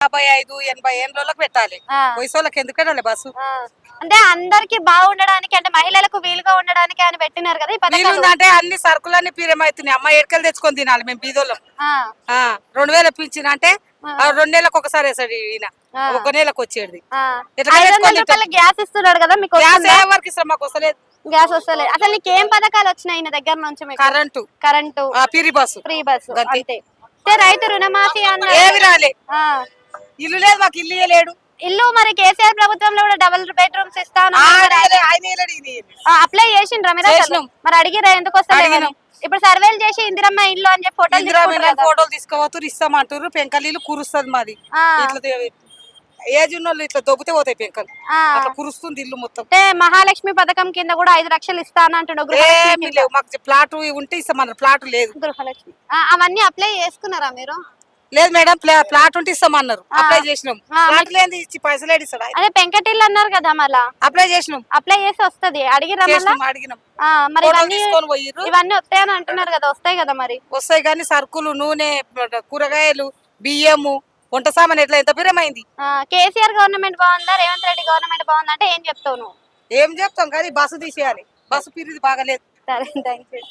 55-80 ఏళ్ళకి పెట్టాలి. వయసు వాళ్ళకి ఎందుకు పెట్టాలి బస్సు? అంటే అందరికి బాగుండడానికి, అంటే మహిళలకు వీలుగా ఉండడానికి అని పెట్టినారు కదా ఈ పథకాలు. అంటే అన్ని సరుకులన్నీ పీరమైతున్నాయి. అమ్మ ఎడకలు తెచ్చుకొని తినాలి మేము బీదోళ్ళం. 2000 పింఛన్ అంటే 2 నెలలకు ఒకసారి వేసాడు ఈయన, 1 నెలకు వచ్చేది. 500 రూపాయల గ్యాస్ ఇస్తున్నాడు కదా మీకు? ఎవరికి ఇస్తాం, మాకు వస్తలేదు గ్యాస్ వస్తలేదు. అసలు నీకు ఏం పథకాలు వచ్చినాయి ఈయన దగ్గర నుంచి? కరెంటు, ఫ్రీ బస్సు అంతే. రైతు రుణమాఫీ అన్న ఏమి రాలే. ఇల్లు లేదు మాకు, ఇల్లు ఇయ్యలేడు. ఇల్లు మరి కేసీఆర్ ప్రభుత్వంలో కూడా డబుల్ బెడ్రూమ్స్ ఇస్తాను అప్లై చేసిండ్రా మీరు? మరి అడిగిరా ఎందుకు వస్తలేదు? ఇప్పుడు సర్వేలు చేసి ఇందిరమ్మ ఇల్లు అని చెప్పి ఫోటోలు తీసుకోవచ్చు, ఇస్తామంటారు. పెంకలీలు కురుస్తుంది మాది. ఏజ్ ఉన్నోళ్ళు ఇట్లా దొబ్బితే పోతాయి పెంకలు, అట్లా కురుస్తుంది ఇల్లు మొత్తం. మహాలక్ష్మి పథకం కింద కూడా 5 లక్షలు ఇస్తాను అంటున్నాడు. మాకు ప్లాట్ ఉంటే ఇస్తామన్నారు, ప్లాట్ లేదు. గృహలక్ష్మి అవన్నీ అప్లై చేసుకున్నారా మీరు? లేదు మేడం, ప్లాట్ ఉంటే ఇస్తామన్నారు, అప్లై చేసినాం. ప్లాట్ లేదు, ఇచ్చి పైసలు ఇస్తాడు. అదే పెంకటిల్లు అన్నారు కదా, మళ్ళా అప్లై చేసినాం. అప్లై చేసి వస్తది. అడిగిరా? అడిగినాం. మరి ఇవన్నీ వస్తాయని అంటున్నారు కదా, వస్తాయి కదా? మరి వస్తాయి కానీ సరుకులు, నూనె, కూరగాయలు, బియ్యము, వంట సామాన్ ఎట్లా ఎంత పిరమైంది. కేసీఆర్ గవర్నమెంట్ బాగుందా, రేవంత్ రెడ్డి గవర్నమెంట్ బాగుందా అంటే ఏం చెప్తావు నువ్వు? ఏం చెప్తాం కానీ బస్సు తీసేయాలి, బస్సు పిరిది బాగలేదు. సరే, థ్యాంక్ యూ.